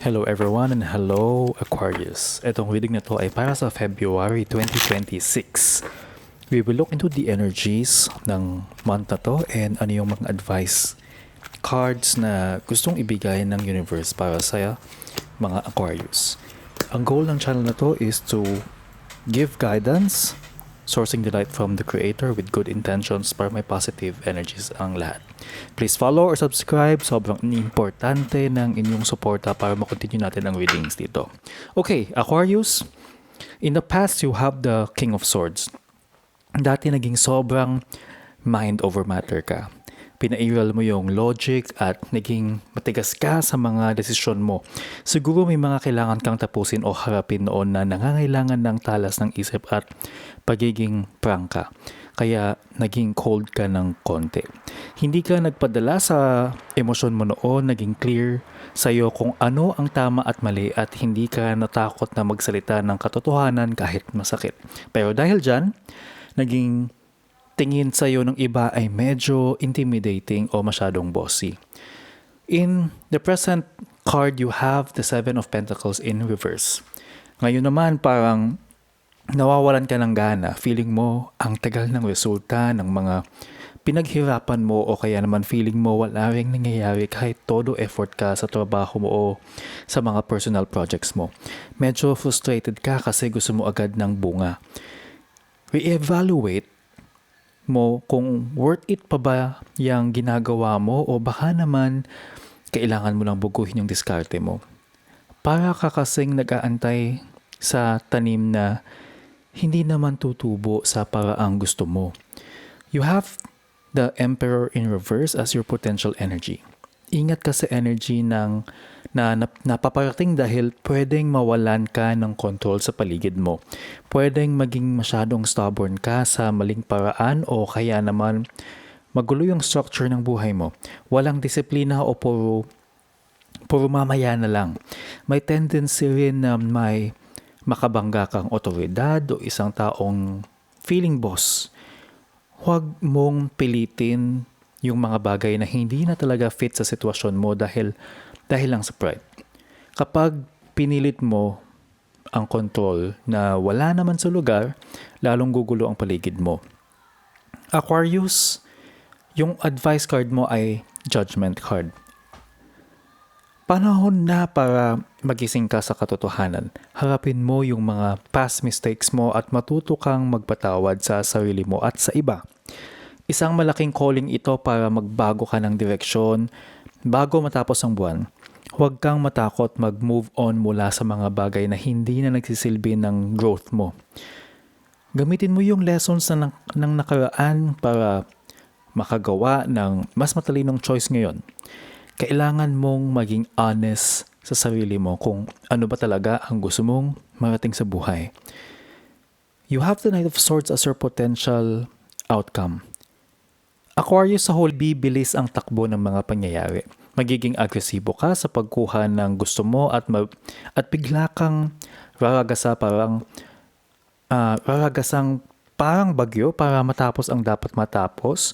Hello everyone and hello Aquarius. Itong reading na to ay para sa February 2026. We will look into the energies ng month na to and ano yung mga advice cards na gustong ibigay ng universe para sa mga Aquarius. Ang goal ng channel na to is to give guidance, sourcing the light from the creator with good intentions para may positive energies ang lahat. Please follow or subscribe. Sobrang importante ng inyong suporta para makontinue natin ang readings dito. Okay, Aquarius, in the past you have the King of Swords. Dati naging sobrang mind over matter ka. Pinairal mo yung logic at naging matigas ka sa mga desisyon mo. Siguro may mga kailangan kang tapusin o harapin noon na nangangailangan ng talas ng isip at pagiging prangka. Kaya naging cold ka ng konti. Hindi ka nagpadala sa emosyon mo noon, naging clear sa'yo kung ano ang tama at mali at hindi ka natakot na magsalita ng katotohanan kahit masakit. Pero dahil dyan, naging tingin sa'yo ng iba ay medyo intimidating o masyadong bossy. In the present card, you have the Seven of Pentacles in reverse. Ngayon naman parang nawawalan ka ng gana. Feeling mo ang tagal ng resulta ng mga pinaghirapan mo o kaya naman feeling mo wala ring nangyayari kahit todo effort ka sa trabaho mo o sa mga personal projects mo. Medyo frustrated ka kasi gusto mo agad ng bunga. Re-evaluate mo kung worth it pa ba yung ginagawa mo o baka naman kailangan mo lang buguhin yung diskarte mo. Para ka kasing nag-aantay sa tanim na hindi naman tutubo sa paraang gusto mo. You have the Emperor in reverse as your potential energy. Ingat ka sa energy na napaparating dahil pwedeng mawalan ka ng control sa paligid mo. Pwedeng maging masyadong stubborn ka sa maling paraan o kaya naman magulo yung structure ng buhay mo. Walang disiplina o puro mamaya na lang. May tendency rin na may makabangga kang otoridad o isang taong feeling boss. Huwag mong pilitin yung mga bagay na hindi na talaga fit sa sitwasyon mo dahil lang sa pride. Kapag pinilit mo ang control na wala naman sa lugar, lalong gugulo ang paligid mo. Aquarius, yung advice card mo ay judgment card. Panahon na para magising ka sa katotohanan. Harapin mo yung mga past mistakes mo at matuto kang magpatawad sa sarili mo at sa iba. Isang malaking calling ito para magbago ka ng direksyon bago matapos ang buwan. Huwag kang matakot mag-move on mula sa mga bagay na hindi na nagsisilbi ng growth mo. Gamitin mo yung lessons ng nakaraan para makagawa ng mas matalinong choice ngayon. Kailangan mong maging honest sa sarili mo kung ano ba talaga ang gusto mong marating sa buhay. You have the Knight of Swords as your potential outcome. Aquarius, sa whole, bibilis ang takbo ng mga pangyayari. Magiging agresibo ka sa pagkuha ng gusto mo at bigla kang raragasang parang bagyo para matapos ang dapat matapos.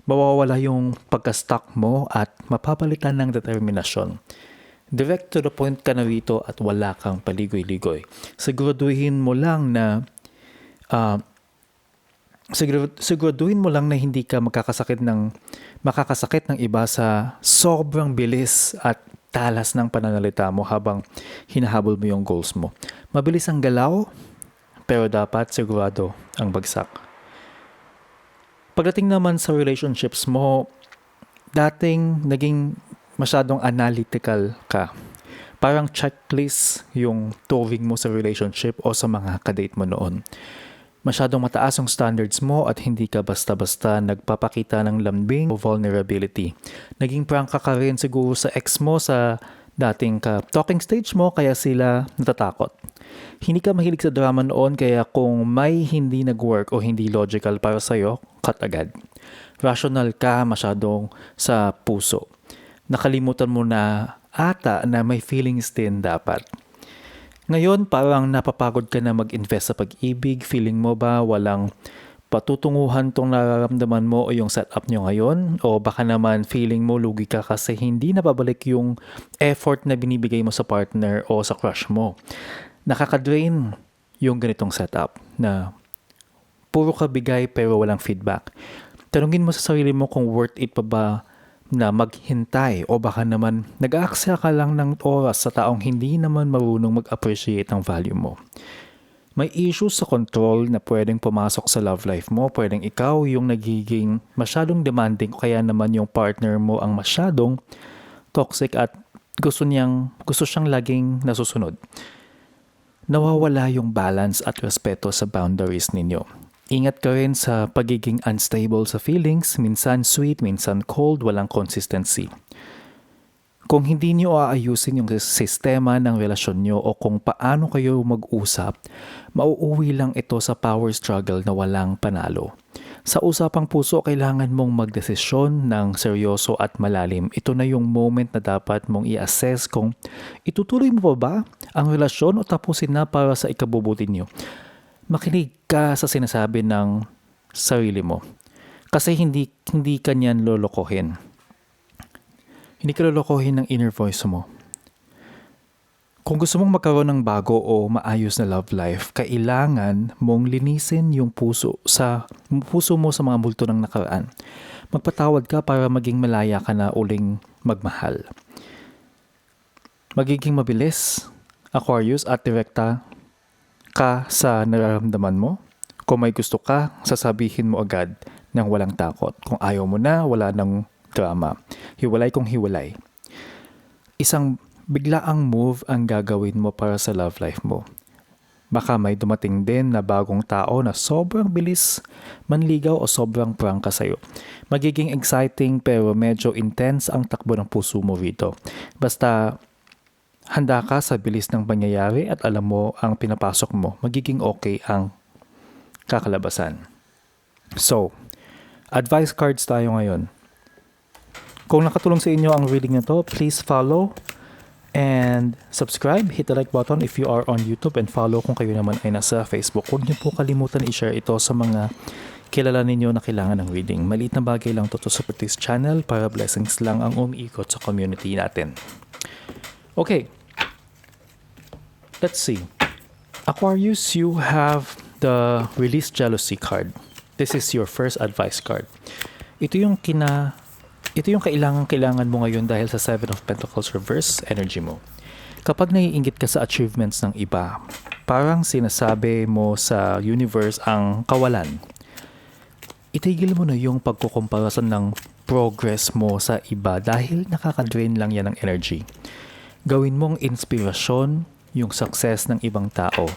Mawawala yung pagka-stuck mo at mapapalitan ng determinasyon. Direct to the point ka na rito at wala kang paligoy-ligoy. Siguraduhin mo lang na hindi ka makakasakit ng iba sa sobrang bilis at talas ng pananalita mo habang hinahabol mo yung goals mo. Mabilis ang galaw, pero dapat sigurado ang bagsak. Pagdating naman sa relationships mo, dating naging masyadong analytical ka. Parang checklist yung towing mo sa relationship o sa mga kadate mo noon. Masyadong mataas ang standards mo at hindi ka basta-basta nagpapakita ng lambing o vulnerability. Naging prangka ka rin siguro sa ex mo sa dating talking stage mo kaya sila natatakot. Hindi ka mahilig sa drama noon kaya kung may hindi nag-work o hindi logical para sa'yo, cut agad. Rational ka masyadong sa puso. Nakalimutan mo na ata na may feelings din dapat. Ngayon, parang napapagod ka na mag-invest sa pag-ibig. Feeling mo ba walang patutunguhan tong nararamdaman mo o yung setup nyo ngayon? O baka naman feeling mo lugi ka kasi hindi napabalik yung effort na binibigay mo sa partner o sa crush mo. Nakaka-drain yung ganitong setup na puro ka bigay pero walang feedback. Tanungin mo sa sarili mo kung worth it pa ba na maghintay o baka naman nag-aaksaya ka lang ng oras sa taong hindi naman marunong mag-appreciate ng value mo. May issues sa control na pwedeng pumasok sa love life mo. Pwedeng ikaw yung nagiging masyadong demanding o kaya naman yung partner mo ang masyadong toxic at gusto siyang laging nasusunod. Nawawala yung balance at respeto sa boundaries ninyo. Ingat ka rin sa pagiging unstable sa feelings, minsan sweet, minsan cold, walang consistency. Kung hindi niyo aayusin yung sistema ng relasyon niyo o kung paano kayo mag-usap, mauuwi lang ito sa power struggle na walang panalo. Sa usapang puso, kailangan mong magdesisyon ng seryoso at malalim. Ito na yung moment na dapat mong i-assess kung itutuloy mo pa ba ang relasyon o tapusin na para sa ikabubuti niyo. Makinig ka sa sinasabi ng sarili mo kasi hindi ka niyan lolokohin. Hindi ka lolokohin ng inner voice mo. Kung gusto mong magkaroon ng bago o maayos na love life, kailangan mong linisin yung puso mo sa mga multo ng nakaraan. Magpatawad ka para maging malaya ka na uling magmahal. Magiging mabilis, Aquarius, at direkta ka sa nararamdaman mo. Kung may gusto ka, sasabihin mo agad ng walang takot. Kung ayaw mo na, wala nang drama. Hiwalay kung hiwalay. Isang biglaang move ang gagawin mo para sa love life mo. Baka may dumating din na bagong tao na sobrang bilis manligaw o sobrang prangka sa'yo. Magiging exciting pero medyo intense ang takbo ng puso mo rito. Basta handa ka sa bilis ng pangyayari at alam mo ang pinapasok mo, magiging okay ang kakalabasan. So, advice cards tayo ngayon. Kung nakatulong sa inyo ang reading na to, please follow and subscribe. Hit the like button if you are on YouTube and follow kung kayo naman ay nasa Facebook. Huwag niyo po kalimutan i-share ito sa mga kilala ninyo na kailangan ng reading. Maliit na bagay lang to support this channel para blessings lang ang umiikot sa community natin. Okay. Let's see. Aquarius, you have the Release Jealousy card. This is your first advice card. Ito yung kailangan mo ngayon dahil sa Seven of Pentacles reverse energy mo. Kapag naiinggit ka sa achievements ng iba, parang sinasabi mo sa universe ang kawalan. Itigil mo na yung pagkukumparasan ng progress mo sa iba dahil nakaka-drain lang yan ng energy. Gawin mong inspirasyon yung success ng ibang tao.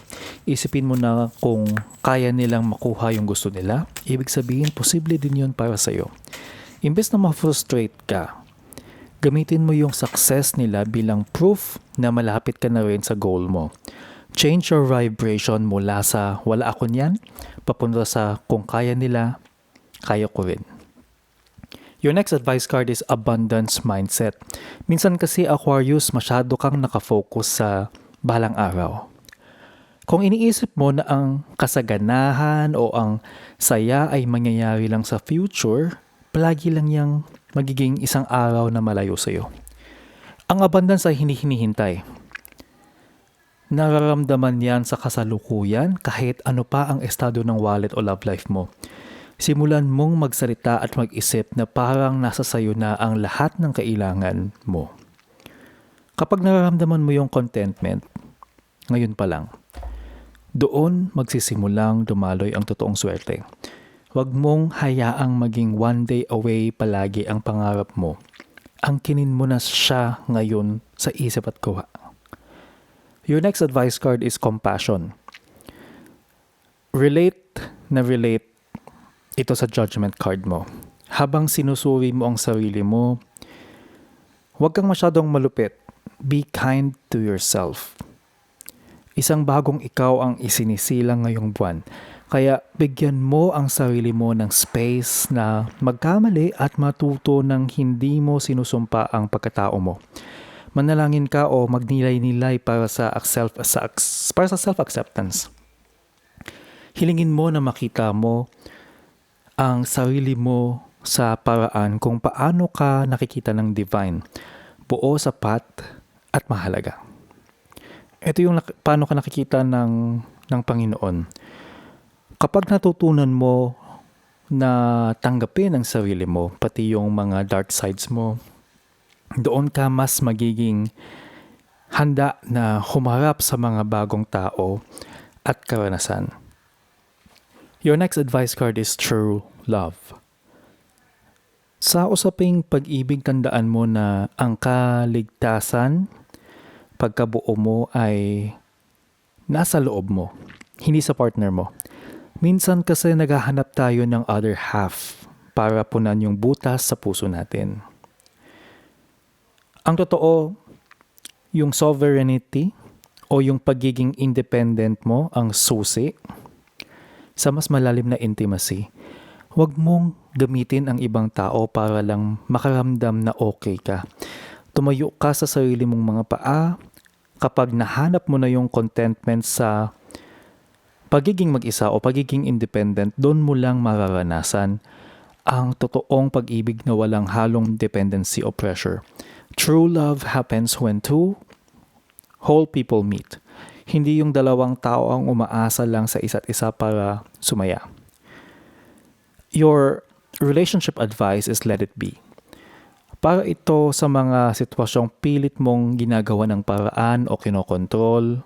Isipin mo na kung kaya nilang makuha yung gusto nila, ibig sabihin posible din yun para sa'yo. Imbes na ma-frustrate ka, gamitin mo yung success nila bilang proof na malapit ka na rin sa goal mo. Change your vibration mula sa wala ako niyan, papunta sa kung kaya nila, kaya ko rin. Your next advice card is abundance mindset. Minsan kasi Aquarius, masyado kang nakafocus sa balang araw. Kung iniisip mo na ang kasaganahan o ang saya ay mangyayari lang sa future, palagi lang yang magiging isang araw na malayo sa iyo. Ang abundance ay hindi hinihintay. Nararamdaman yan sa kasalukuyan kahit ano pa ang estado ng wallet o love life mo. Simulan mong magsalita at mag-isip na parang nasa sayo na ang lahat ng kailangan mo. Kapag nararamdaman mo yung contentment, ngayon pa lang, doon magsisimulang dumaloy ang totoong swerte. Huwag mong hayaang maging one day away palagi ang pangarap mo. Angkinin mo na siya ngayon sa isip at kuha. Your next advice card is compassion. Relate ito sa judgment card mo. Habang sinusuri mo ang sarili mo, huwag kang masyadong malupit. Be kind to yourself. Isang bagong ikaw ang isinisilang ngayong buwan. Kaya bigyan mo ang sarili mo ng space na magkamali at matuto ng hindi mo sinusumpa ang pagkatao mo. Manalangin ka o magnilay-nilay para sa self-acceptance. Hilingin mo na makita mo ang sarili mo sa paraan kung paano ka nakikita ng divine. Buo, sapat, at mahalaga. Ito yung paano ka nakikita ng Panginoon. Kapag natutunan mo na tanggapin ang sarili mo, pati yung mga dark sides mo, doon ka mas magiging handa na humarap sa mga bagong tao at karanasan. Your next advice card is true love. Sa usaping pag-ibig, tandaan mo na ang kaligtasan, pagkabuo mo ay nasa loob mo, hindi sa partner mo. Minsan kasi naghahanap tayo ng other half para punan yung butas sa puso natin. Ang totoo, yung sovereignty o yung pagiging independent mo ang susi sa mas malalim na intimacy. Huwag mong gamitin ang ibang tao para lang makaramdam na okay ka. Tumayo ka sa sarili mong mga paa. Kapag nahanap mo na yung contentment sa pagiging mag-isa o pagiging independent, doon mo lang mararanasan ang totoong pag-ibig na walang halong dependency o pressure. True love happens when two whole people meet. Hindi yung dalawang tao ang umaasa lang sa isa't isa para sumaya. Your relationship advice is let it be. Para ito sa mga sitwasyong pilit mong ginagawa ng paraan o kinokontrol,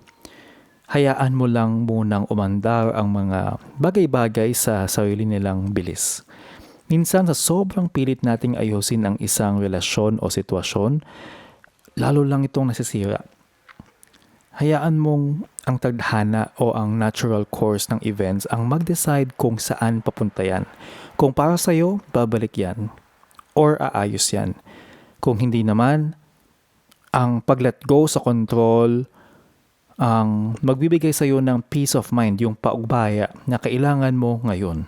hayaan mo lang munang umandar ang mga bagay-bagay sa sarili nilang bilis. Minsan sa sobrang pilit nating ayusin ang isang relasyon o sitwasyon, lalo lang itong nasisira. Hayaan mong ang tadhana o ang natural course ng events ang mag-decide kung saan papunta yan. Kung para sa'yo, babalik yan. Or aayos yan. Kung hindi naman, ang pag-let go sa control, ang magbibigay sa'yo ng peace of mind, yung paugbaya na kailangan mo ngayon.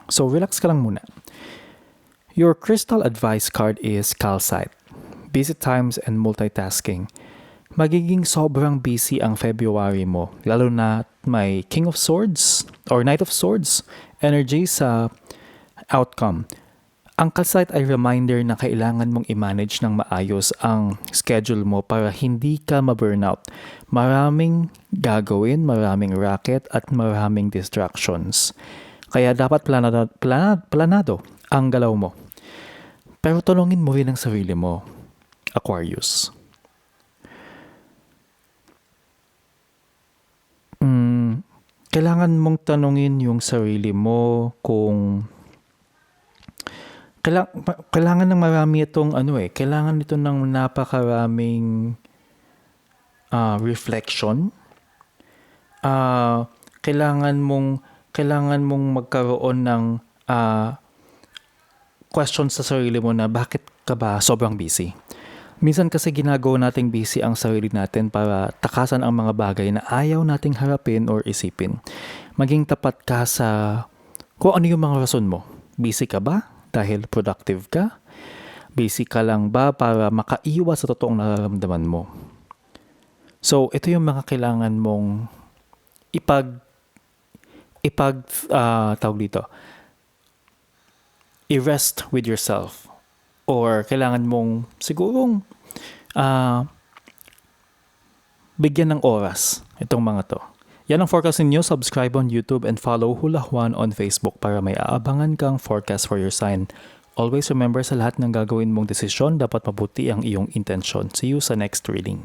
So relax ka lang muna. Your crystal advice card is calcite. Busy times and multitasking. Magiging sobrang busy ang February mo, lalo na may King of Swords or Knight of Swords energy sa outcome. Ang calcite ay reminder na kailangan mong i-manage ng maayos ang schedule mo para hindi ka ma-burnout. Maraming gagawin, maraming racket at maraming distractions. Kaya dapat planado ang galaw mo. Pero tanungin mo rin ang sarili mo, Aquarius. Kailangan mong tanungin yung sarili mo kung kailangan ng marami itong kailangan ito ng napakaraming reflection. Kailangan mong magkaroon ng question sa sarili mo na bakit ka ba sobrang busy. Minsan kasi ginagawa nating busy ang sarili natin para takasan ang mga bagay na ayaw nating harapin or isipin. Maging tapat ka sa kung ano yung mga rason mo. Busy ka ba dahil productive ka? Busy ka lang ba para makaiwas sa totoong nararamdaman mo? So, ito yung mga kailangan mong i-rest with yourself. Or kailangan mong sigurong bigyan ng oras itong mga to. Yan ang forecast ninyo. Subscribe on YouTube and follow Hula Juan on Facebook para may aabangan kang forecast for your sign. Always remember, sa lahat ng gagawin mong desisyon, dapat mabuti ang iyong intensyon. See you sa next reading.